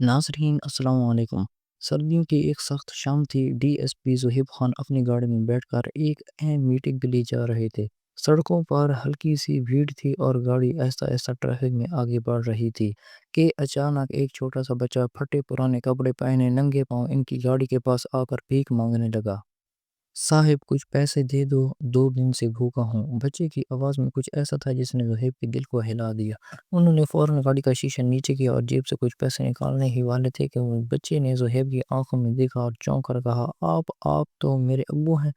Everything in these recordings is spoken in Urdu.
ناظرین السلام علیکم۔ سردیوں کی ایک سخت شام تھی۔ D S P Zohaib Khan اپنی گاڑی میں بیٹھ کر ایک اہم میٹنگ کے لیے جا رہے تھے۔ سڑکوں پر ہلکی سی بھیڑ تھی اور گاڑی آہستہ آہستہ ٹریفک میں آگے بڑھ رہی تھی کہ اچانک ایک چھوٹا سا بچہ پھٹے پرانے کپڑے پہنے ننگے پاؤں ان کی گاڑی کے پاس آ کر بھیک مانگنے لگا۔ صاحب کچھ پیسے دے دو، 2 دن سے بھوکا ہوں۔ بچے کی آواز میں کچھ ایسا تھا جس نے زہیب کے دل کو ہلا دیا۔ انہوں نے فوراً گاڑی کا شیشہ نیچے کیا اور جیب سے کچھ پیسے نکالنے ہی والے تھے کہ بچے نے زہیب کی آنکھوں میں دیکھا اور چونک کر کہا، آپ تو میرے ابو ہیں۔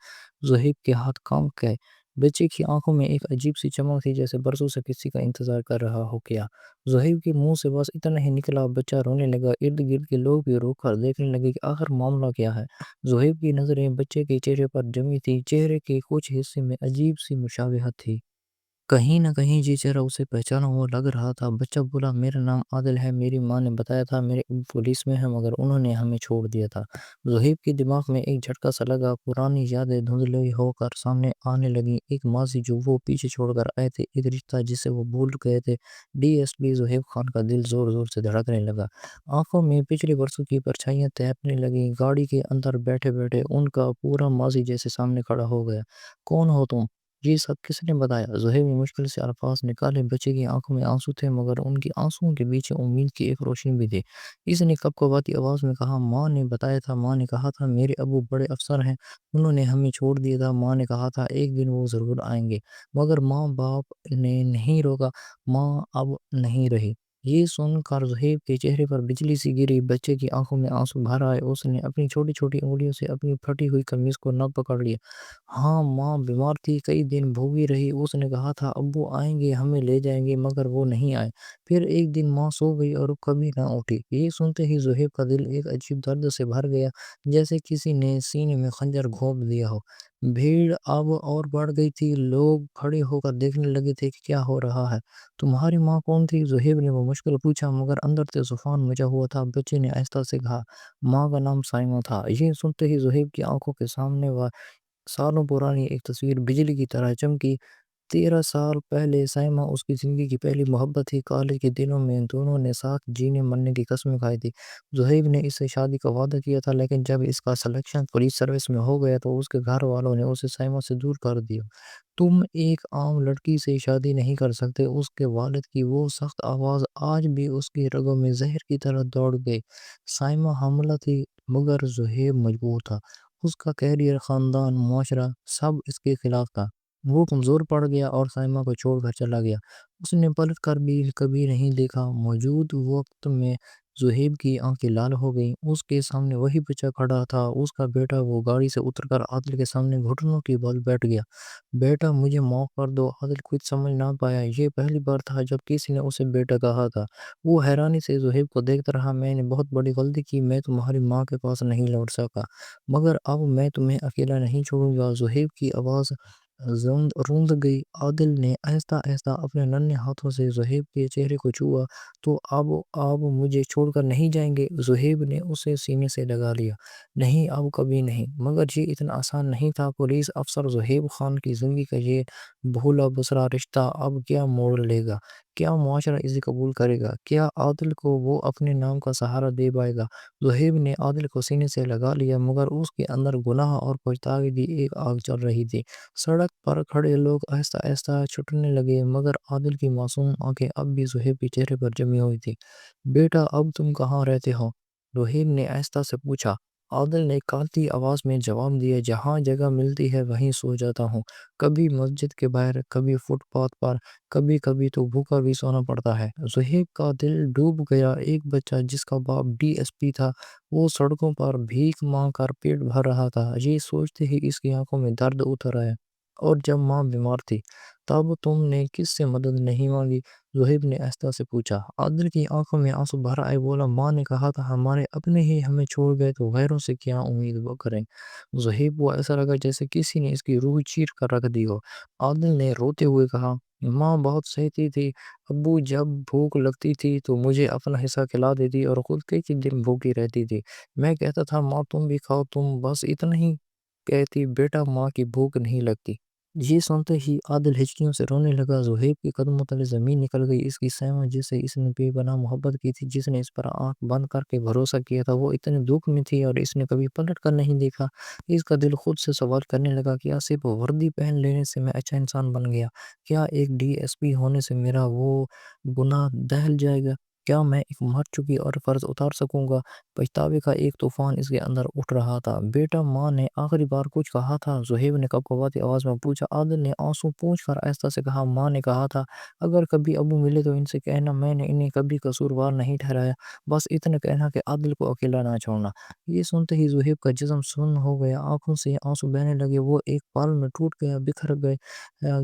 زہیب کے ہاتھ کانپ گئے۔ بچے کی آنکھوں میں ایک عجیب سی چمک تھی، جیسے برسوں سے کسی کا انتظار کر رہا ہو کیا۔ زہیب کے منہ سے بس اتنا ہی نکلا، بچہ رونے لگا۔ ارد گرد کے لوگ بھی روک کر دیکھنے لگے کہ آخر معاملہ کیا ہے۔ زہیب کی نظریں بچے کے چہرے پر جمی تھی۔ چہرے کے کچھ حصے میں عجیب سی مشابہت تھی۔ کہیں نہ کہیں یہ چہرہ اسے پہچانا ہوا لگ رہا تھا۔ بچہ بولا، میرا نام عادل ہے، میری ماں نے بتایا تھا میرے ابو پولیس میں ہیں مگر انہوں نے ہمیں چھوڑ دیا تھا۔ زہیب کے دماغ میں ایک جھٹکا سا لگا۔ پرانی یادیں دھندلی ہو کر سامنے آنے لگیں، ایک ماضی جو وہ پیچھے چھوڑ کر آئے تھے، ایک رشتہ جسے وہ بھول گئے تھے۔ D S P Zohaib Khan کا دل زور زور سے دھڑکنے لگا۔ آنکھوں میں پچھلے برسوں کی پرچھائیاں تیرنے لگیں۔ گاڑی کے اندر بیٹھے بیٹھے ان کا پورا ماضی جیسے سامنے کھڑا ہو گیا۔ کون ہو تم؟ یہ سب کس نے بتایا؟ زہیب نے مشکل سے الفاظ نکالے۔ بچے کی آنکھوں میں آنسو تھے مگر ان کی آنسوؤں کے پیچھے امید کی ایک روشنی بھی تھی۔ اس نے کپکپاتی آواز میں کہا، ماں نے بتایا تھا، ماں نے کہا تھا میرے ابو بڑے افسر ہیں، انہوں نے ہمیں چھوڑ دیا تھا، ماں نے کہا تھا ایک دن وہ ضرور آئیں گے، مگر ماں باپ نے نہیں روکا، ماں اب نہیں رہی۔ یہ سن کر زہیب کے چہرے پر بجلی سی گری۔ بچے کی آنکھوں میں آنسو بھر آئے۔ اس نے اپنی چھوٹی چھوٹی انگلیوں سے اپنی پھٹی ہوئی قمیض کو نہ پکڑ لیا۔ ہاں، ماں بیمار تھی، کئی دن بھوکی رہی۔ اس نے کہا تھا ابو آئیں گے، ہمیں لے جائیں گے، مگر وہ نہیں آئے۔ پھر ایک دن ماں سو گئی اور کبھی نہ اٹھی۔ یہ سنتے ہی زہیب کا دل ایک عجیب درد سے بھر گیا، جیسے کسی نے سینے میں خنجر گھونپ دیا ہو۔ بھیڑ اب اور بڑھ گئی تھی۔ لوگ کھڑے ہو کر دیکھنے لگے تھے کہ کیا ہو رہا ہے۔ تمہاری ماں کون تھی؟ زہیب نے وہ مشکل پوچھا مگر اندر سے طوفان مچا ہوا تھا۔ بچے نے آہستہ سے کہا، ماں کا نام سائمہ تھا۔ یہ سنتے ہی زہیب کی آنکھوں کے سامنے سالوں پرانی ایک تصویر بجلی کی طرح چمکی۔ 13 سال پہلے سائمہ اس کی زندگی کی پہلی محبت تھی۔ کالج کے دنوں میں دونوں نے ساتھ جینے مرنے کی قسمیں کھائی تھی۔ زہیب نے اس سے شادی کا وعدہ کیا تھا، لیکن جب اس کا سلیکشن پولیس سروس میں ہو گیا تو اس کے گھر والوں نے اسے سائمہ سے دور کر دیا۔ تم ایک عام لڑکی سے شادی نہیں کر سکتے۔ اس کے والد کی وہ سخت آواز آج بھی اس کی رگوں میں زہر کی طرح دوڑ گئی۔ سائمہ حاملہ تھی مگر زہیب مجبور تھا۔ اس کا کیریئر، خاندان، معاشرہ سب اس کے خلاف تھا۔ وہ کمزور پڑ گیا اور سائمہ کو چھوڑ کر چلا گیا۔ اس نے پلٹ کر بھی کبھی نہیں دیکھا۔ موجود وقت میں زہیب کی آنکھیں لال ہو گئیں۔ اس کے سامنے وہی بچہ کھڑا تھا، اس کا بیٹا۔ وہ گاڑی سے اتر کر عادل کے سامنے گھٹنوں کے بل بیٹھ گیا۔ بیٹا مجھے معاف کر دو۔ عادل کچھ سمجھ نہ پایا۔ یہ پہلی بار تھا جب کسی نے اسے بیٹا کہا تھا۔ وہ حیرانی سے زہیب کو دیکھتا رہا۔ میں نے بہت بڑی غلطی کی، میں تمہاری ماں کے پاس نہیں لوٹ سکا، مگر اب میں تمہیں اکیلا نہیں چھوڑوں گا۔ زہیب کی آواز روند گئی۔ عادل نے آہستہ آہستہ اپنے ننھے ہاتھوں سے زہیب کے چہرے کو چھوا۔ تو اب آپ مجھے چھوڑ کر نہیں جائیں گے؟ زہیب نے اسے سینے سے لگا لیا۔ نہیں، اب کبھی نہیں۔ مگر یہ اتنا آسان نہیں تھا۔ پولیس افسر زہیب خان کی زندگی کا یہ بھولا بسرا رشتہ اب کیا موڑ لے گا؟ کیا معاشرہ اسے قبول کرے گا؟ کیا عادل کو وہ اپنے نام کا سہارا دے پائے گا؟ زہیب نے عادل کو سینے سے لگا لیا مگر اس کے اندر گناہ اور پچھتاوے کی ایک آگ چل رہی تھی۔ سڑک پر کھڑے لوگ آہستہ آہستہ چھوٹنے لگے مگر عادل کی معصوم آنکھیں اب بھی زہیب کے چہرے پر جمی ہوئی تھی۔ بیٹا اب تم کہاں رہتے ہو؟ زہیب نے آہستہ سے پوچھا۔ عادل نے کانپتی آواز میں جواب دیا، جہاں جگہ ملتی ہے وہیں سو جاتا ہوں، کبھی مسجد کے باہر، کبھی فٹ پاتھ پر، کبھی کبھی تو بھوکا بھی سونا پڑتا ہے۔ زہیب کا دل ڈوب گیا۔ ایک بچہ جس کا باپ ڈی ایس پی تھا، وہ سڑکوں پر بھیک مانگ کر پیٹ بھر رہا تھا۔ یہ سوچتے ہی اس کی آنکھوں میں درد اتر آیا۔ اور جب ماں بیمار تھی تب تم نے کس سے مدد نہیں مانگی؟ زہیب نے آہستہ سے پوچھا۔ عادل کی آنکھوں میں آنسو بھر آئے۔ بولا، ماں نے کہا تھا ہمارے اپنے ہی ہمیں چھوڑ گئے تو غیروں سے کیا امید کریں۔ زہیب کو ایسا لگا جیسے کسی نے اس کی روح چیر کر رکھ دی ہو۔ عادل نے روتے ہوئے کہا، ماں بہت سہتی تھی، ابو جب بھوک لگتی تھی تو مجھے اپنا حصہ کھلا دیتی اور خود کئی دن بھوکی رہتی تھی۔ میں کہتا تھا ماں تم بھی کھاؤ، تم بس اتنا ہی کہتی، بیٹا ماں کی بھوک نہیں لگتی۔ یہ سنتے ہی عادل ہچکیوں سے رونے لگا۔ زہیب کے قدموں تلے زمین نکل گئی۔ اس کی سیما جسے اس نے بے پناہ محبت کی تھی، جس نے اس پر آنکھ بند کر کے بھروسہ کیا تھا، وہ اتنے دکھ میں تھی اور اس نے کبھی پلٹ کر نہیں دیکھا۔ اس کا دل خود سے سوال کرنے لگا، کیا صرف وردی پہن لینے سے میں اچھا انسان بن گیا؟ کیا ایک ڈی ایس پی ہونے سے میرا وہ گناہ دہل جائے گا؟ کیا میں ایک مر چکی اور فرض اتار سکوں گا؟ پچھتاوے کا ایک طوفان اس کے اندر اٹھ رہا تھا۔ بیٹا، ماں نے آخری بار کچھ کہا تھا؟ زہیب نے کپکپاتی آواز میں پوچھا۔ عادل نے آنسو پونچھ کر آہستہ سے کہا، ماں نے کہا تھا اگر کبھی ابو ملے تو ان سے کہنا میں نے انہیں کبھی قصوروار نہیں ٹھہرایا، بس اتنا کہنا کہ عادل کو اکیلا نہ چھوڑنا۔ یہ سنتے ہی زہیب کا جسم سن ہو گیا، آنکھوں سے آنسو بہنے لگے، وہ ایک پل میں ٹوٹ گیا، بکھر گئے۔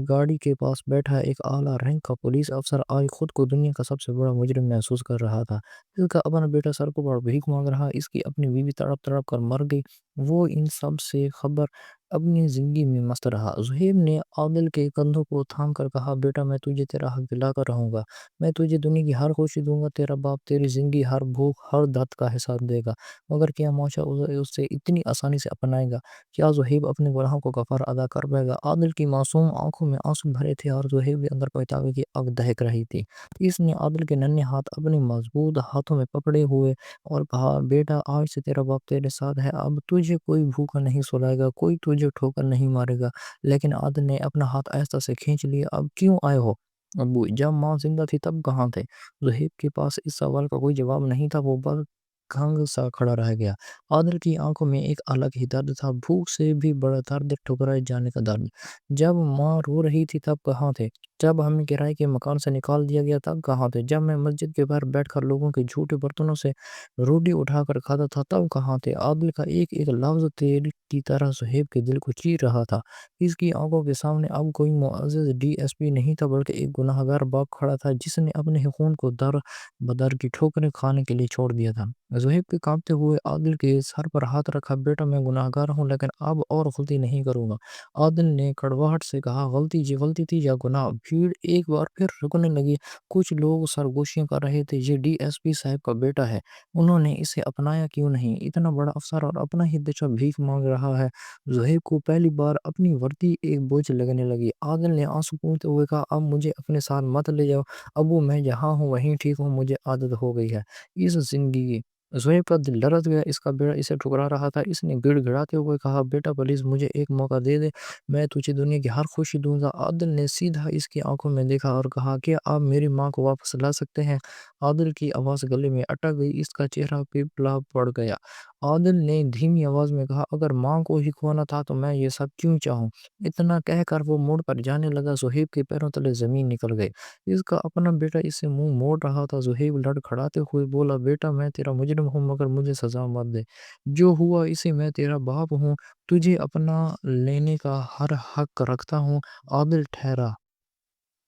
گاڑی کے پاس بیٹھا ایک اعلیٰ رینک کا پولیس افسر آج خود کو دنیا کا سب سے بڑا مجرم محسوس کر رہا تھا۔ اس کا اپنا بیٹا سڑکوں پر بھیک مانگ رہا، اس کی اپنی بیوی تڑپ تڑپ کر مر گئی، وہ ان سب سے خبر اپنی زندگی میں مست رہا۔ زہیب نے عادل کے کندھوں کو تھام کر کہا، بیٹا میں تجھے تیرا حق دلا کر رہوں گا، میں تجھے دنیا کی ہر خوشی دوں گا، تیرا باپ تیری زندگی ہر بھوک ہر درد کا حساب دے گا، مگر کیا معاشرہ اسے اتنی آسانی سے اپنائے گا؟ کیا زہیب اپنے گناہوں کو کفارہ ادا کر پائے گا؟ عادل کی معصوم آنکھوں میں آنسو بھرے تھے اور زہیب کے اندر پچھتاوے کی آگ دہک رہی تھی۔ اس نے عادل کے ننھے ہاتھ اپنے مضبوط ہاتھوں میں پکڑے ہوئے اور کہا، بیٹا آج سے تیرا باپ تیرے ساتھ ہے، اب تجھے کوئی بھوکا نہیں سلائے گا، کوئی تجھے ٹھوکر نہیں مارے گا۔ لیکن عادل نے اپنا ہاتھ آہستہ سے کھینچ لیا۔ اب کیوں آئے ہو ابو؟ جب ماں زندہ تھی تب کہاں تھے؟ زہیب کے پاس اس سوال کا کوئی جواب نہیں تھا، وہ بس گھنگ سا کھڑا رہ گیا۔ عادل کی آنکھوں میں ایک الگ ہی درد تھا، بھوک سے بھی بڑا درد، ٹھکرائے جانے کا درد۔ جب ماں رو رہی تھی تب کہاں تھے؟ جب ہمیں کرائے کے مکان سے نکال دیا گیا تب کہاں تھے؟ جب میں مسجد کے باہر بیٹھ کر لوگوں کے جھوٹے برتنوں سے روٹی اٹھا کر کھاتا تھا تب کہاں تھے؟ عادل کا ایک ایک لفظ تیر کی طرح زہیب کے دل کو چیر رہا تھا۔ اس کی آنکھوں کے سامنے اب کوئی معزز ڈی ایس پی نہیں تھا، بلکہ ایک گناہ گار باپ کھڑا تھا جس نے اپنے خون کو در بدر کی ٹھوکریں کھانے کے لیے چھوڑ دیا تھا۔ زہیب کے کانپتے ہوئے عادل کے سر پر ہاتھ رکھا، بیٹا میں گناہ گار ہوں لیکن اب اور غلطی نہیں کروں گا۔ عادل نے کڑواہٹ سے کہا، غلطی جی غلطی تھی یا گناہ؟ بھیڑ ایک بار پھر رکنے لگی، کچھ لوگ سرگوشیاں کر رہے تھے، یہ ڈی ایس پی صاحب کا بیٹا ہے، انہوں نے اسے اپنایا کیوں نہیں؟ اتنا بڑا افسر اور اپنا ہی بچہ بھیک مانگ رہا ہے۔ زہیب کو پہلی بار اپنی وردی ایک بوجھ لگنے لگی۔ عادل نے آنسو پونچھتے ہوئے کہا، اب مجھے اپنے ساتھ مت لے جاؤ ابو، میں جہاں ہوں وہیں ٹھیک ہوں، مجھے عادت ہو گئی ہے اس زندگی کی۔ زہیب کا دل لرز گیا، اس کا بیڑا اسے ٹھکرا رہا تھا۔ اس نے گڑ گڑاتے ہوئے کہا، بیٹا پلیز مجھے ایک موقع دے دے، میں تجھے دنیا کی ہر خوشی دوں گا۔ عادل نے سیدھا اس کی آنکھوں میں دیکھا اور کہا، کیا آپ میری ماں کو واپس لا سکتے ہیں؟ عادل کی آواز گلے میں اٹک گئی، اس کا چہرہ پیپلا پڑ گیا۔ عادل نے دھیمی آواز میں کہا، اگر ماں کو ہی کھونا تھا تو میں یہ سب کیوں چاہوں؟ اتنا کہہ کر وہ مڑ کر جانے لگا۔ زہیب کے پیروں تلے زمین نکل گئی، اس کا اپنا بیٹا اس سے منہ موڑ رہا تھا۔ زہیب لڑکھڑاتے ہوئے بولا، بیٹا میں تیرا مجرم ہوں مگر مجھے سزا مت دے، جو ہوا اسے میں تیرا باپ ہوں، تجھے اپنا لینے کا ہر حق رکھتا ہوں۔ عادل ٹھہرا،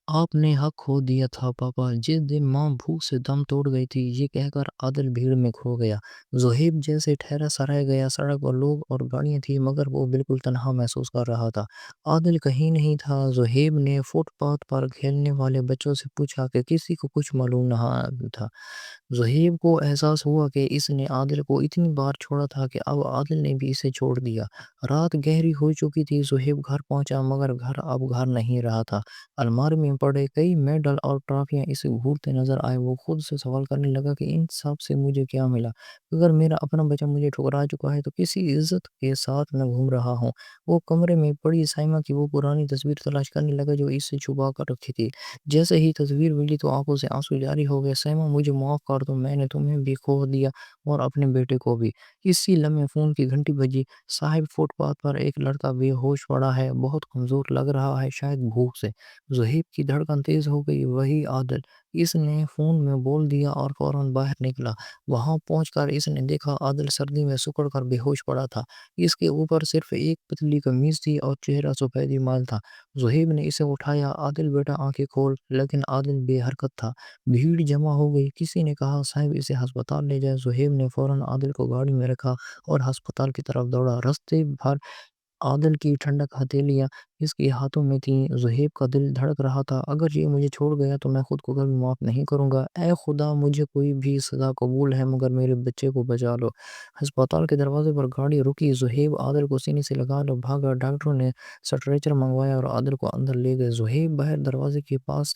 آپ نے حق کھو دیا تھا پاپا، جس دن ماں بھوک سے دم توڑ گئی تھی۔ یہ کہہ کر عادل بھیڑ میں کھو گیا۔ زہیب جیسے ٹھہرا سا رہ گیا، سڑک پر لوگ اور گاڑیاں تھی مگر وہ بالکل تنہا محسوس کر رہا تھا۔ عادل کہیں نہیں تھا۔ زہیب نے فٹ پاتھ پر کھیلنے والے بچوں سے پوچھا کہ کسی کو کچھ معلوم نہ تھا۔ زہیب کو احساس ہوا کہ اس نے عادل کو اتنی بار چھوڑا تھا کہ اب عادل نے بھی اسے چھوڑ دیا۔ رات گہری ہو چکی تھی، زہیب گھر پہنچا مگر گھر اب گھر نہیں رہا تھا۔ الماری میں پڑے کئی میڈل اور ٹرافیاں اسے گھورتے نظر آئے۔ وہ خود سے سوال کرنے لگا کہ ان سب سے مجھے کیا ملا؟ اگر میرا اپنا بچہ مجھے ٹھکرا چکا ہے تو کسی عزت کے ساتھ میں گھوم رہا ہوں۔ وہ کمرے میں پڑی سائمہ کی وہ پرانی تصویر تلاش کرنے لگا جو اس سے چھپا کر رکھی تھی۔ جیسے ہی تصویر ملی تو آنکھوں سے آنسو جاری ہو گئے۔ سائمہ مجھے معاف کر دو، میں نے تمہیں بھی کھو دیا اور اپنے بیٹے کو بھی۔ اسی لمحے فون کی گھنٹی بجی۔ صاحب فٹ پاتھ پر ایک لڑکا بے ہوش پڑا ہے، بہت کمزور لگ رہا ہے، شاید بھوک سے۔ زہیب کی دھڑکن تیز ہو گئی، وہی عادل، اس نے فون میں بول دیا اور فوراً باہر نکلا۔ وہاں پہنچ کر اس نے دیکھا عادل سردی میں سکڑ کر بے ہوش پڑا تھا، اس کے اوپر صرف ایک پتلی قمیض تھی اور چہرہ سفیدی مال تھا۔ زہیب نے اسے اٹھایا، عادل بیٹا آنکھیں کھول، لیکن عادل بے حرکت تھا۔ بھیڑ جمع ہو گئی، کسی نے کہا صاحب اسے ہسپتال لے جائیں۔ زہیب نے فوراً عادل کو گاڑی میں رکھا اور ہسپتال کی طرف دوڑا۔ رستے بھر عادل کی ٹھنڈک ہتھیلیاں اس کے ہاتھوں میں تھیں۔ زہیب کا دل دھڑک رہا تھا، اگر یہ مجھے چھوڑ گیا تو میں خود کو کبھی معاف نہیں کروں گا۔ اے خدا، مجھے کوئی بھی سزا قبول ہے مگر میرے بچے کو بچا لو۔ ہسپتال کے دروازے پر گاڑی رکی، زہیب عادل کو سینے سے لگا لو بھاگا، ڈاکٹروں نے سٹریچر منگوایا اور عادل کو اندر لے گئے۔ زہیب باہر دروازے کے پاس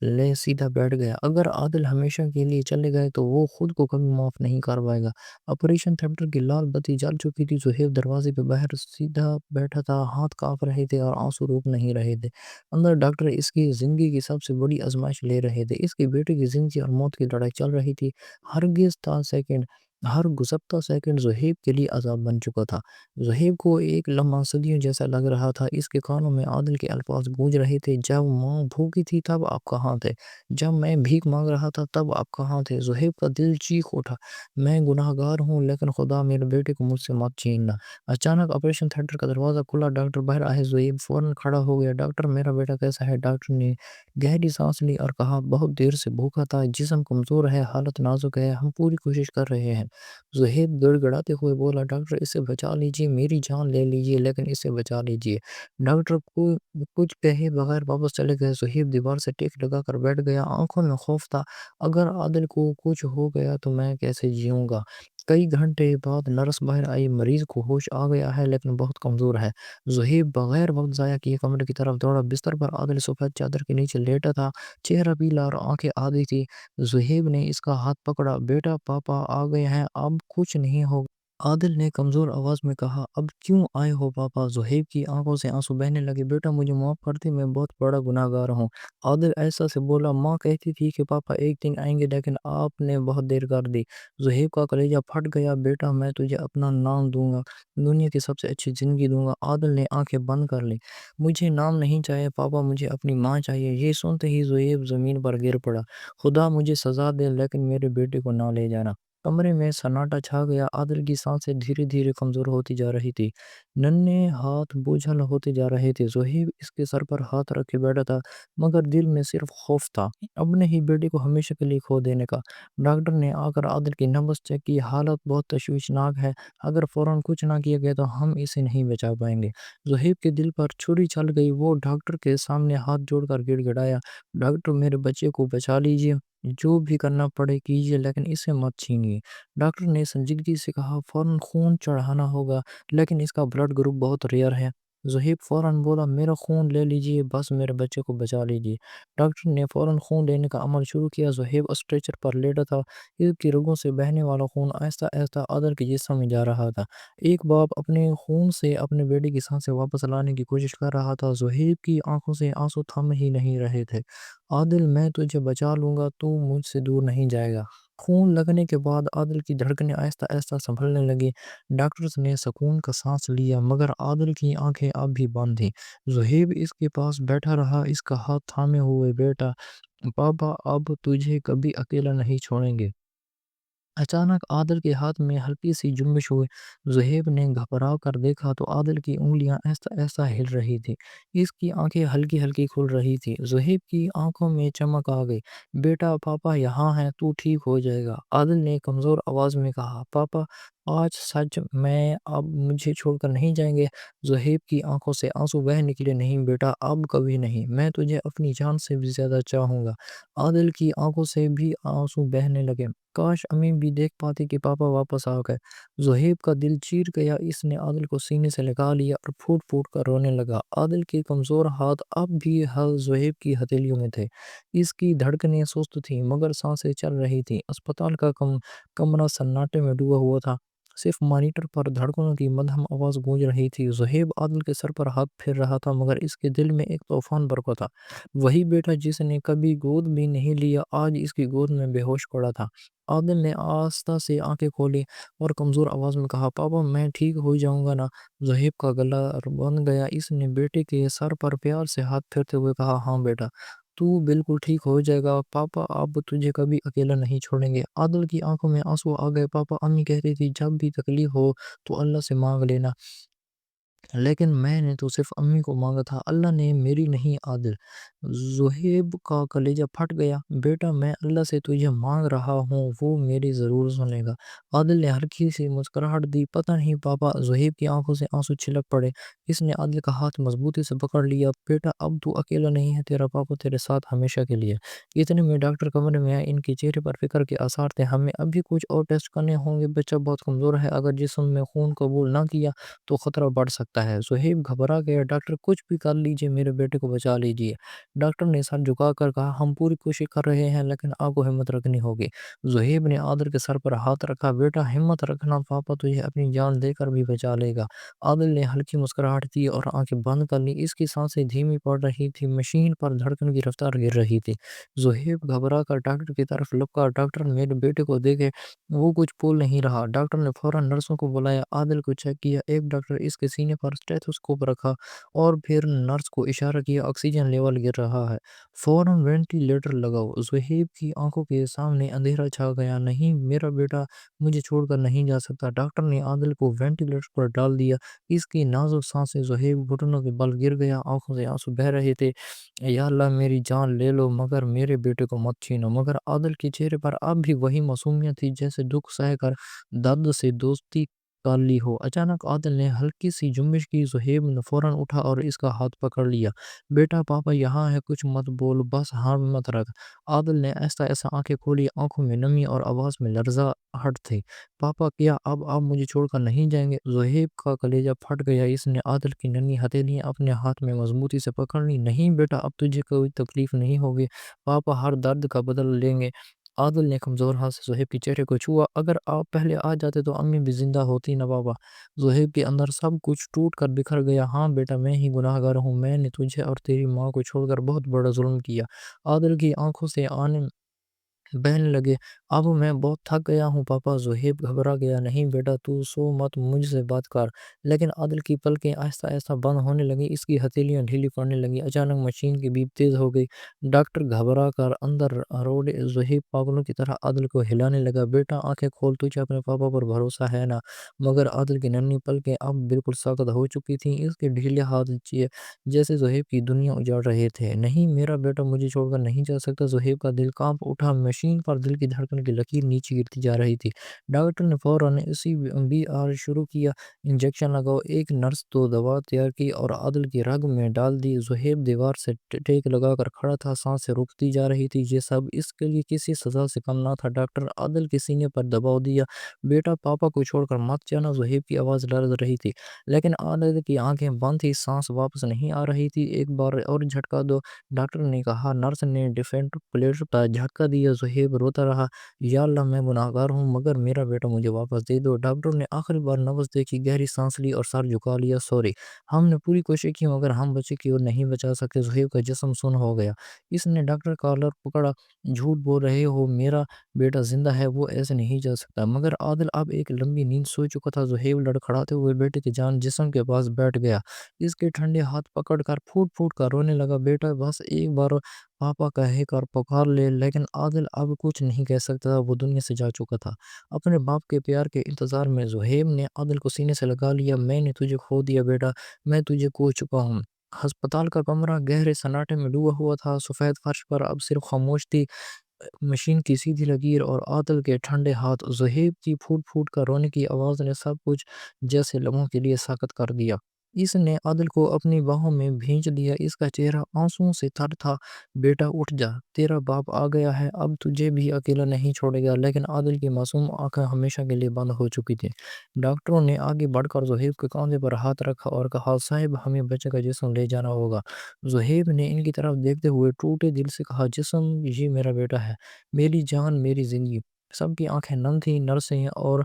لے سیدھا بیٹھ گیا، اگر عادل ہمیشہ کے لیے چلے گئے تو وہ خود کو کبھی معاف نہیں کر پائے گا۔ آپریشن تھیٹر کی لال بتی جل چکی تھی، زہیب دروازے پہ باہر سیدھا بیٹھا تھا، ہاتھ کانپ رہے تھے اور آنسو روک نہیں رہے تھے۔ اندر ڈاکٹر اس کی زندگی کی سب سے بڑی آزمائش لے رہے تھے، اس کے بیٹے کی زندگی اور موت کی لڑائی چل رہی تھی۔ ہر گزرتا سیکنڈ زہیب کے لیے عذاب بن چکا تھا۔ زہیب کو ایک لمحہ صدیوں جیسا لگ رہا تھا، اس کے کانوں میں عادل کے الفاظ گونج رہے تھے، جب ماں بھوکی تھی تب آپ کہاں تھے؟ جب میں بھیک مانگ رہا تھا تب آپ کہاں تھے؟ زہیب کا دل چیخ اٹھا، میں گناہ گار ہوں لیکن خدا میرے بیٹے کو مجھ سے مت چھیننا۔ اچانک آپریشن تھیٹر کا دروازہ کھلا، ڈاکٹر باہر آئے، زہیب فوراً کھڑا ہو گیا۔ ڈاکٹر، میرا بیٹا کیسا ہے؟ ڈاکٹر نے گہری سانس لی اور کہا، بہت دیر سے بھوکا تھا، جسم کمزور ہے، حالت نازک ہے، ہم پوری کوشش کر رہے ہیں۔ زہیب گڑ گڑاتے ہوئے بولا، ڈاکٹر اسے بچا لیجیے، میری جان لے لیجیے لیکن اسے بچا لیجیے۔ ڈاکٹر کو کچھ کہے بغیر واپس چلے گئے۔ زہیب دیوار سے ٹیک لگا کر بیٹھ گیا، آنکھوں میں خوف تھا، اگر عادل کو کچھ ہو گیا تو میں کیسے جیوں گا؟ کئی گھنٹے بعد نرس باہر آئی، مریض کو ہوش آ گیا ہے لیکن بہت کمزور ہے۔ زہیب بغیر وقت ضائع کیے کمرے کی طرف دوڑا، بستر پر عادل سفید چادر کے نیچے لیٹا تھا، چہرہ پیلا اور آنکھیں آدھی تھی۔ زہیب نے اس کا ہاتھ پکڑا، بیٹا پاپا آ گئے ہیں، اب کچھ نہیں ہوگا۔ عادل نے کمزور آواز میں کہا، اب کیوں آئے ہو پاپا؟ زہیب کی آنکھوں سے آنسو بہنے لگے، بیٹا مجھے معاف کر دے، میں بہت بڑا گناہ گار ہوں۔ عادل ایسا سے بولا، ماں کہتی تھی کہ پاپا ایک دن آئیں گے لیکن آپ نے بہت دیر کر دی۔ زہیب کا کلیجہ پھٹ گیا، بیٹا میں تجھے اپنا نام دوں گا، دنیا کی سب سے اچھی زندگی دوں گا۔ عادل نے آنکھیں بند کر لی، مجھے نام نہیں چاہیے پاپا، مجھے اپنی ماں چاہیے۔ یہ سنتے ہی زہیب زمین پر گر پڑا، خدا مجھے سزا دے لیکن میرے بیٹے کو نہ لے جانا۔ کمرے میں سناٹا چھا گیا، عادل کی سانسیں دھیرے دھیرے کمزور ہوتی جا رہی تھی، ننھے ہاتھ بوجھل ہوتے جا رہے تھے۔ زہیب اس کے سر پر ہاتھ رکھے بیٹھا تھا مگر دل میں صرف خوف تھا، اپنے ہی بیٹے کو ہمیشہ کے لیے کھو دینے کا۔ ڈاکٹر نے آ کر عادل کی نبض چیک کی، حالت بہت تشویشناک ہے، اگر فوراً کچھ نہ کیا گیا تو ہم اسے نہیں بچا پائیں گے۔ زہیب کے دل پر چھری چل گئی، وہ ڈاکٹر کے سامنے ہاتھ جوڑ کر گڑ گڑایا، ڈاکٹر میرے بچے کو بچا لیجیے، جو بھی کرنا پڑے کیجیے لیکن اسے مت چھینیے۔ ڈاکٹر نے سنجیدگی سے کہا، فوراً خون چڑھانا ہوگا لیکن اس کا بلڈ گروپ بہت ریئر ہے۔ زہیب فوراً بولا، میرا خون لے لیجیے، بس میرے بچے کو بچا لیجیے۔ ڈاکٹر نے فوراً خون لینے کا عمل شروع کیا، زہیب اسٹریچر پر لیٹا تھا، اس کی رگوں سے بہنے والا خون آہستہ آہستہ عادل کے جسم میں جا رہا تھا۔ ایک باپ اپنے خون سے اپنے بیٹے کی سانسیں واپس لانے کی کوشش کر رہا تھا، زہیب کی آنکھوں سے آنسو تھم ہی نہیں رہے تھے۔ عادل میں تجھے بچا لوں گا، تو مجھ سے دور نہیں جائے گا۔ خون لگنے کے بعد عادل کی دھڑکنیں آہستہ آہستہ سنبھلنے لگی، ڈاکٹرز نے سکون کا سانس لیا مگر عادل کی آنکھیں اب بھی بند تھیں۔ زہیب اس کے پاس بیٹھا رہا، اس کا ہاتھ تھامے ہوئے، بیٹا پاپا اب تجھے کبھی اکیلا نہیں چھوڑیں گے۔ اچانک عادل کے ہاتھ میں ہلکی سی جنبش ہوئی، زہیب نے گھبرا کر دیکھا تو عادل کی انگلیاں آہستہ آہستہ ہل رہی تھی، اس کی آنکھیں ہلکی ہلکی کھل رہی تھی۔ زہیب کی آنکھوں میں چمک آ گئی، بیٹا پاپا یہاں ہیں، تو ٹھیک ہو جائے گا۔ عادل نے کمزور آواز میں کہا، پاپا آج سچ میں اب مجھے چھوڑ کر نہیں جائیں گے؟ زہیب کی آنکھوں سے آنسو بہہ نکلے، نہیں بیٹا اب کبھی نہیں، میں تجھے اپنی جان سے بھی زیادہ چاہوں گا۔ عادل کی آنکھوں سے بھی آنسو بہنے لگے، کاش امی بھی دیکھ پاتی کہ پاپا واپس آ گئے۔ زہیب کا دل چیر گیا، اس نے عادل کو سینے سے لگا لیا اور پھوٹ پھوٹ کر رونے لگا۔ عادل کے کمزور ہاتھ اب بھی زہیب کی ہتھیلیوں میں تھے، اس کی دھڑکنیں سست تھیں مگر سانسیں چل رہی تھیں۔ اسپتال کا کمرہ سناٹے میں ڈوبا ہوا تھا، صرف مانیٹر پر دھڑکنوں کی مدھم آواز گونج رہی تھی۔ زہیب عادل کے سر پر ہاتھ پھیر رہا تھا مگر اس کے دل میں ایک طوفان برپا تھا، وہی بیٹا جس نے کبھی گود بھی نہیں لیا آج اس کی گود میں بے ہوش پڑا تھا۔ عادل نے آہستہ سے آنکھیں کھولی اور کمزور آواز میں کہا، پاپا میں ٹھیک ہو جاؤں گا نا؟ زہیب کا گلا بند گیا، اس نے بیٹے کے سر پر پیار سے ہاتھ پھیرتے ہوئے کہا، ہاں بیٹا تو بالکل ٹھیک ہو جائے گا، پاپا اب تجھے کبھی اکیلا نہیں چھوڑیں گے۔ عادل کی آنکھوں میں آنسو آ گئے، پاپا امی کہتی تھی جب بھی تکلیف ہو تو اللہ سے مانگ لینا، لیکن میں نے تو صرف امی کو مانگا تھا، اللہ نے میری نہیں عادل۔ زہیب کا کلیجہ پھٹ گیا۔ بیٹا میں اللہ سے تجھے مانگ رہا ہوں، وہ میری ضرور سنے گا۔ عادل نے ہلکی سی مسکراہٹ دی۔ پتہ نہیں پاپا، زہیب کی آنکھوں سے آنسو چھلک پڑے۔ اس نے عادل کا ہاتھ مضبوطی سے پکڑ لیا۔ بیٹا اب تو اکیلا نہیں ہے، تیرا پاپا تیرے ساتھ ہمیشہ کے لیے۔ اتنے میں ڈاکٹر کمرے میں آئے، ان کے چہرے پر فکر کے آثار تھے۔ ہمیں ابھی کچھ اور ٹیسٹ کرنے ہوں گے، بچہ بہت کمزور ہے، اگر جسم میں خون قبول نہ کیا تو خطرہ بڑھ سکتا ہے۔ زہیب گھبرا گیا۔ ڈاکٹر کچھ بھی کر لیجئے، میرے بیٹے کو بچا لیجئے۔ ڈاکٹر نے سر جھکا کر کہا، ہم پوری کوشش کر رہے ہیں، لیکن آپ کو ہمت رکھنی ہوگی۔ زہیب نے عادل کے سر پر ہاتھ رکھا۔ بیٹا ہمت رکھنا، پاپا تجھے اپنی جان دے کر بھی بچا لے گا۔ عادل نے ہلکی مسکراہٹ دی اور آنکھیں بند کر لی۔ اس کی سانسیں دھیمی پڑ رہی تھی، مشین پر دھڑکن کی رفتار گر رہی تھی۔ زہیب گھبرا کر ڈاکٹر کی طرف لپکا۔ ڈاکٹر میرے بیٹے کو دیکھے، وہ کچھ بول نہیں رہا۔ ڈاکٹر نے فوراً نرسوں کو بلایا، عادل کو چیک کیا۔ ایک ڈاکٹر اس کے سینے پر اسٹیتھوسکوپ رکھا اور پھر نرس کو اشارہ کیا، آکسیجن لیول گر رہا ہے، فوراً وینٹی لیٹر لگاؤ۔ زہیب کی آنکھوں کے سامنے اندھیرا چھا گیا۔ نہیں، میرا بیٹا مجھے چھوڑ کر نہیں جا سکتا۔ ڈاکٹر نے عادل کو وینٹی لیٹر پر ڈال دیا۔ اس کی نازک سانسیں، زہیب گھٹنوں کے بل گر گیا، آنکھوں سے آنسو بہہ رہے تھے۔ یا اللہ میری جان لے لو مگر میرے بیٹے کو مت چھینو۔ مگر عادل کے چہرے پر اب بھی وہی معصومیت تھی، جیسے دکھ سہ کر درد سے دوستی کر لی ہو۔ اچانک عادل نے ہلکی سی جنبش کی۔ زہیب نے فوراً اٹھا اور اس کا ہاتھ پکڑ لیا۔ بیٹا پاپا یہاں ہے، کچھ مت بول، بس ہمت رکھ۔ عادل نے ایسا ایسا آنکھیں کھولی، آنکھوں میں نمی اور آواز میں لرزاہٹ تھی۔ پاپا کیا اب آپ مجھے چھوڑ کر نہیں جائیں گے؟ زہیب کا کلیجہ پھٹ گیا۔ اس نے عادل کی ننھی ہتھیلیاں اپنے ہاتھ میں مضبوطی سے پکڑ لی۔ نہیں بیٹا، اب تجھے کوئی تکلیف نہیں ہوگی، پاپا ہر درد کا بدل لیں گے۔ عادل نے کمزور ہاتھ سے زہیب کے چہرے کو چھوا۔ اگر آپ پہلے آ جاتے تو امی بھی زندہ ہوتی نا پاپا۔ زہیب کے اندر سب کچھ ٹوٹ کر بکھر گیا۔ ہاں بیٹا، میں ہی گناہ گار ہوں، میں نے تجھے اور تیری ماں کو چھوڑ کر بہت بڑا ظلم کیا۔ عادل کی آنکھوں سے آنے بہنے لگے۔ اب میں بہت تھک گیا ہوں پاپا۔ زہیب گھبرا گیا۔ نہیں بیٹا، تو سو مت، مجھ سے بات کر۔ لیکن عادل کی پلکیں آہستہ آہستہ بند ہونے لگیں، اس کی ہتھیلیاں ڈھیلی پڑنے لگیں۔ اچانک مشین کی بیپ تیز ہو گئی۔ ڈاکٹر گھبرا کر اندر روڑے۔ زہیب پاگلوں کی طرح عادل کو ہلانے لگا۔ بیٹا آنکھیں کھول، تجھے اپنے پاپا پر بھروسہ ہے نا؟ مگر عادل کی ننھی پلکیں اب بالکل ساکت ہو چکی تھیں، اس کے ڈھیلے ہاتھ جیسے زہیب کی دنیا اجاڑ رہے تھے۔ نہیں، میرا بیٹا مجھے چھوڑ کر نہیں جا سکتا۔ زہیب کا دل کانپ اٹھا، مشین پر دل کی دھڑکن کی لکیر نیچے گرتی جا رہی تھی۔ ڈاکٹر نے فوراً اسی بی آر شروع کیا۔ انجیکشن لگاؤ۔ ایک نرس تو دوا تیار کی اور عادل کی رگ میں ڈال دی۔ زہیب دیوار سے ٹیک لگا کر کھڑا تھا، سانسیں رکتی جا رہی تھی۔ یہ سب اس کے لیے کسی سزا سے کم نہ تھا۔ ڈاکٹر عادل کے سینے پر دباؤ دیا۔ بیٹا پاپا کو چھوڑ کر مت جانا۔ زہیب کی آواز لرز رہی تھی، لیکن عادل کی آنکھیں بند تھی، سانس واپس نہیں آ رہی تھی۔ ایک بار اور جھٹکا دو، ڈاکٹر نے کہا۔ نرس نے ڈیفیبریلیٹر پر جھٹکا دیا۔ زہیب روتا رہا، یا اللہ میں گناہ گار ہوں، مگر میرا بیٹا مجھے واپس دے دو۔ ڈاکٹر نے آخری بار نبض دیکھی، گہری سانس لی اور سر جھکا لیا۔ سوری، ہم نے پوری کوشش کی مگر ہم بچے کی نہیں بچا سکتے۔ زہیب کا جسم سن ہو گیا۔ اس نے ڈاکٹر کا کالر پکڑا۔ جھوٹ بول رہے ہو، میرا بیٹا زندہ ہے، وہ ایسے نہیں جا سکتا۔ مگر عادل اب ایک لمبی نیند سو چکا تھا۔ زہیب لڑکھڑاتے ہوئے بیٹے کی جان جسم کے پاس بیٹھ گیا، اس کے ٹھنڈے ہاتھ پکڑ کر پھوٹ پھوٹ کر رونے لگا۔ بیٹا بس ایک بار پاپا کہہ کر پکار لے۔ لیکن عادل اب کچھ نہیں کہہ سکتا تھا، وہ دنیا سے جا چکا تھا۔ اپنے باپ کے پیار کے انتظار میں زہیب نے عادل کو سینے سے لگا لیا۔ میں نے تجھے کھو دیا بیٹا، میں تجھے کھو چکا ہوں۔ ہسپتال کا کمرہ گہرے سناٹے میں ڈوبا ہوا تھا، سفید فرش پر اب صرف خاموش تھی، مشین کی سیدھی لکیر اور عادل کے ٹھنڈے ہاتھ۔ زہیب کی پھوٹ پھوٹ کر رونے کی آواز نے سب کچھ جیسے لمحوں کے لیے ساکت کر دیا۔ اس نے عادل کو اپنی باہوں میں بھینچ لیا، اس کا چہرہ آنسوؤں سے تر تھا۔ بیٹا اٹھ جا، تیرا باپ آ گیا ہے، اب تجھے بھی اکیلا نہیں چھوڑے گا۔ لیکن عادل کی معصوم آنکھیں ہمیشہ کے لیے بند ہو چکی تھیں۔ ڈاکٹروں نے آگے بڑھ کر زہیب کے کاندھے پر ہاتھ رکھا اور کہا، صاحب ہمیں بچے کا جسم لے جانا ہوگا۔ زہیب نے ان کی طرف دیکھتے ہوئے ٹوٹے دل سے کہا، جسم؟ یہ میرا بیٹا ہے، میری جان، میری زندگی۔ سب کی آنکھیں نم تھیں، نرسیں اور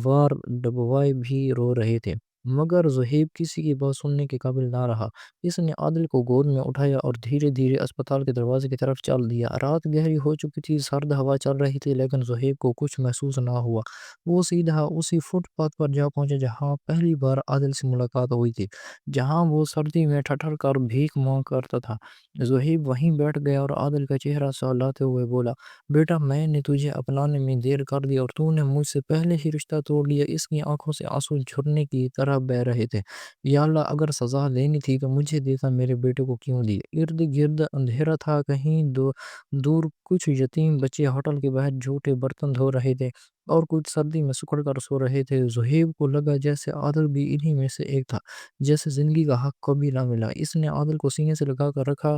وار ڈبوائے بھی رو رہے تھے، مگر زہیب کسی کی بات سننے کے قابل نہ رہا۔ اس نے عادل کو گود میں اٹھایا اور دھیرے دھیرے اسپتال کے دروازے کی طرف چل دیا۔ رات گہری ہو چکی تھی، سرد ہوا چل رہی تھی، لیکن زہیب کو کچھ محسوس نہ ہوا۔ وہ سیدھا اسی فٹ پاتھ پر جا پہنچا جہاں پہلی بار عادل سے ملاقات ہوئی تھی، جہاں وہ سردی میں ٹھٹھر کر بھیک مانگ کرتا تھا۔ زہیب وہیں بیٹھ گیا اور عادل کا چہرہ سہلاتے ہوئے بولا، بیٹا میں نے تجھے اپنانے میں دیر کر دی اور تو نے مجھ سے پہلے ہی رشتہ توڑ لیا۔ اس کی آنکھوں سے آنسو جھرنے کی طرح طرح بہہ رہے تھے۔ یا اللہ اگر سزا دینی تھی تو مجھے دیتا، میرے بیٹے کو کیوں دی؟ ارد گرد اندھیرا تھا، کہیں دور کچھ یتیم بچے ہوٹل کے باہر جھوٹے برتن دھو رہے تھے اور کچھ سردی میں سکڑ کر سو رہے تھے۔ زہیب کو لگا جیسے عادل بھی انہی میں سے ایک تھا، جیسے زندگی کا حق کبھی نہ ملا۔ اس نے عادل کو سینے سے لگا کر رکھا۔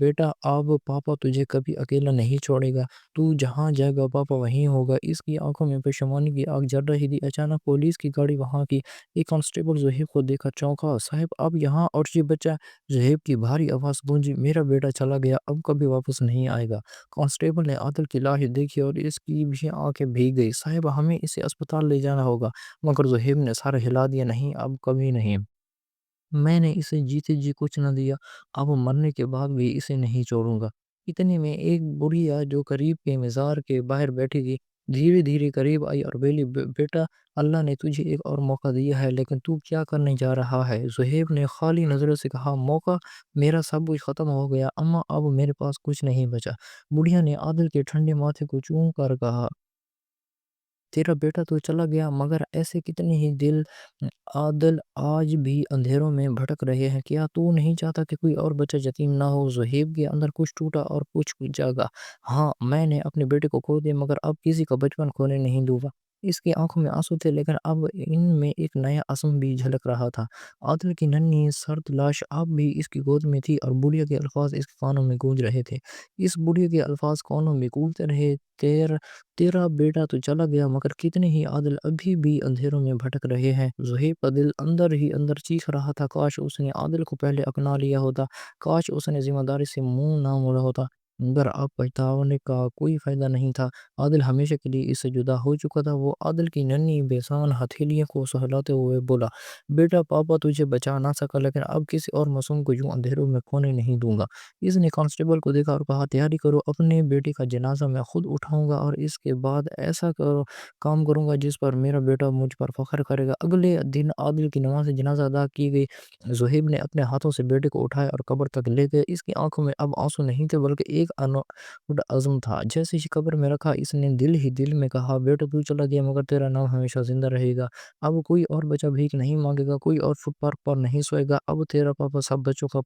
بیٹا اب پاپا تجھے کبھی اکیلا نہیں چھوڑے گا، تو جہاں جائے گا پاپا وہیں ہوگا۔ اس کی آنکھوں میں پشیمانی کی آگ جل رہی تھی۔ اچانک پولیس کی گاڑی وہاں کی۔ ایک کانسٹیبل زہیب کو دیکھ کر چونکا۔ صاحب آپ یہاں، اور یہ بچہ؟ زہیب کی بھاری آواز گونجی۔ میرا بیٹا چلا گیا، اب کبھی واپس نہیں آئے گا۔ کانسٹیبل نے عادل کی لاش دیکھی اور اس کی بھی آنکھیں بھیگ گئی۔ صاحب ہمیں اسے اسپتال لے جانا ہوگا۔ مگر زہیب نے سر ہلا دیا، نہیں اب کبھی نہیں۔ میں نے اسے جیتے جی کچھ نہ دیا، اب مرنے کے بعد بھی اسے نہیں چھوڑوں گا۔ اتنے میں ایک بڑھیا جو قریب کے مزار کے باہر بیٹھی تھی دھیرے دھیرے قریب آئی اور بولی، بیٹا اللہ نے تجھے ایک اور موقع دیا ہے، لیکن تو کیا کرنے جا رہا ہے؟ زہیب نے خالی نظروں سے کہا، موقع؟ میرا سب کچھ ختم ہو گیا اما، اب میرے پاس کچھ نہیں بچا۔ بڑھیا نے عادل کے ٹھنڈے ماتھے کو چوم کر کہا، تیرا بیٹا تو چلا گیا، مگر ایسے کتنے ہی دل عادل آج بھی اندھیروں میں بھٹک رہے ہیں۔ کیا تو نہیں چاہتا کہ کوئی اور بچہ یتیم نہ ہو؟ زہیب کے اندر کچھ ٹوٹا اور کچھ جاگا۔ ہاں میں نے اپنے بیٹے کو کھو دیا، مگر اب کسی کا بچپن کھونے نہیں دوں گا۔ اس کی آنکھوں میں آنسو تھے، لیکن اب ان میں ایک نیا عزم بھی جھلک رہا تھا۔ عادل کی ننھی سرد لاش اب بھی اس کی گود میں تھی اور بڑھیا کے الفاظ اس کے کانوں میں گونج رہے تھے۔ اس بڑھیا کے الفاظ کانوں میں گونجتے رہے، تیرا بیٹا تو چلا گیا، مگر کتنے ہی عادل ابھی بھی اندھیروں میں بھٹک رہے ہیں۔ زہیب کا دل اندر ہی اندر چیخ رہا تھا، کاش اس نے عادل کو پہلے اپنا لیا ہوتا، کاش اس نے ذمہ داری سے منہ نہ موڑا ہوتا۔ مگر اب پچھتانے کا کوئی فائدہ نہیں تھا۔ عادل ہمیشہ کے لیے اس سے جدا ہو چکا تھا۔ وہ عادل کی ننھی بےسان ہتھیلیوں کو سہلاتے ہوئے بولا، بیٹا پاپا تجھے بچا نہ سکا، لیکن اب کسی اور معصوم کو یوں اندھیروں میں کھونے نہیں دوں گا۔ اس نے کانسٹیبل کو دیکھا اور کہا، تیاری کرو، اپنے بیٹے کا جنازہ میں خود اٹھاؤں گا اور اس کے بعد ایسا کام کروں گا جس پر میرا بیٹا مجھ پر فخر کرے گا۔ اگلے دن عادل کی نماز جنازہ ادا کی گئی۔ زہیب نے اپنے ہاتھوں سے بیٹے کو اٹھایا اور قبر تک لے گئے۔ اس کی آنکھوں میں اب آنسو نہیں تھے، بلکہ ایک انوکھا عزم تھا۔ جیسے ہی قبر میں رکھا، اس نے دل ہی دل میں کہا، بیٹا تو چلا گیا، مگر تیرا نام ہمیشہ زندہ رہے گا۔ اب کوئی اور بچہ بھیک نہیں مانگے گا، کوئی اور فٹ پاتھ پر نہیں سوئے گا، اب تیرا پاپا سب بچوں کا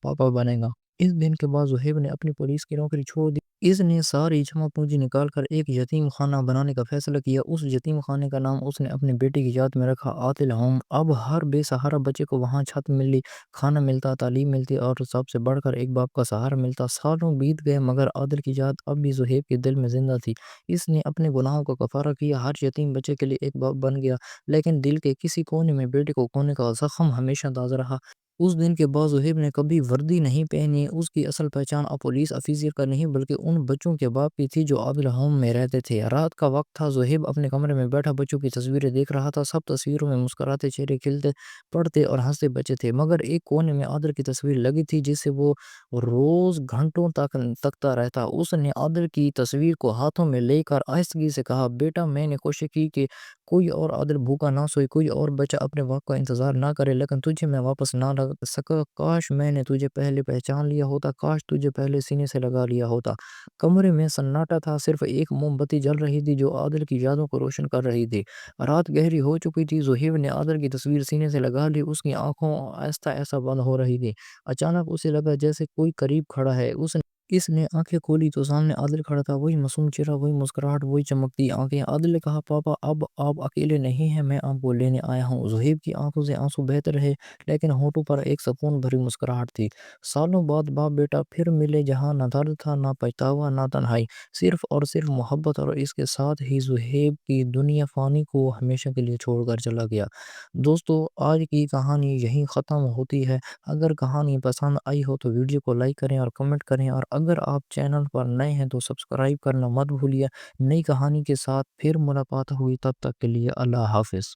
پاپا بنے گا۔ اس دن کے بعد زہیب نے اپنی پولیس کی نوکری چھوڑ دی۔ اس نے ساری جمع پونجی نکال کر ایک یتیم خانہ بنانے کا فیصلہ کیا۔ اس یتیم خانے کا نام اس نے اپنے بیٹے کی یاد میں رکھا، عادل ہوم۔ اب ہر بے سہارا بچے کو وہاں چھت ملی، کھانا ملتا، تعلیم ملتی اور سب سے بڑھ کر ایک باپ کا سہارا ملتا۔ سالوں بیت گئے، مگر عادل کی یاد اب بھی زہیب کے دل میں زندہ تھی۔ اس نے اپنے گناہوں کا کفارہ کیا، ہر یتیم بچے کے لیے ایک باپ بن گیا، لیکن دل کے کسی کونے میں بیٹے کو کھونے کا زخم ہمیشہ تازہ رہا۔ اس دن کے بعد زہیب نے کبھی وردی نہیں پہنی۔ اس کی اصل پہچان اب پولیس افسر کا نہیں، بلکہ ان بچوں کے باپ کی تھی جو عادل ہوم میں رہتے تھے۔ رات کا وقت تھا، زہیب اپنے کمرے میں بیٹھا بچوں کی تصویریں دیکھ رہا تھا۔ سب تصویروں میں مسکراتے چہرے، کھلتے پڑھتے اور ہنستے بچے تھے، مگر ایک کونے میں عادل کی تصویر لگی تھی جسے وہ روز گھنٹوں تک تکتا رہتا۔ اس نے عادل کی تصویر کو ہاتھوں میں لے کر آہستگی سے کہا، بیٹا میں نے کوشش کی کہ کوئی اور عادل بھوکا نہ سوئے، کوئی اور بچہ اپنے وقت کا انتظار نہ کرے، لیکن تجھے میں واپس نہ لا سکا۔ کاش میں نے تجھے پہلے پہچان لیا ہوتا، کاش تجھے پہلے سینے سے لگا لیا ہوتا۔ کمرے میں سناٹا تھا، صرف ایک موم بتی جل رہی تھی جو عادل کی یادوں کو روشن کر رہی تھی۔ رات گہری ہو چکی تھی۔ زہیب نے عادل کی تصویر سینے سے لگا لی، اس کی آنکھوں آہستہ آہستہ بند ہو رہی تھی۔ اچانک اسے لگا جیسے کوئی قریب کھڑا ہے۔ اس نے آنکھیں کھولی تو سامنے عادل کھڑا تھا، وہی معصوم چہرہ، وہی مسکراہٹ، وہی چمکتی آنکھیں۔ عادل نے کہا، پاپا اب آپ اکیلے نہیں ہیں، میں آپ کو لینے آیا ہوں۔ زہیب کی آنکھوں سے آنسو بہتے رہے، لیکن ہونٹوں پر ایک سکون بھری مسکراہٹ تھی۔ سالوں بعد باپ بیٹا پھر ملے، جہاں نہ درد تھا، نہ پچھتاوا، نہ تنہائی، صرف اور صرف محبت، اور اس کے ساتھ ہی زہیب کی دنیا فانی کو ہمیشہ کے لیے چھوڑ کر چلا گیا۔ دوستو آج کی کہانی یہیں ختم ہوتی ہے۔ اگر کہانی پسند آئی ہو تو ویڈیو کو لائک کریں اور کمنٹ کریں، اور اگر آپ چینل پر نئے ہیں تو سبسکرائب کرنا مت بھولیے۔ نئی کہانی کے ساتھ پھر ملاقات ہوئی، تب تک کے لیے اللہ حافظ۔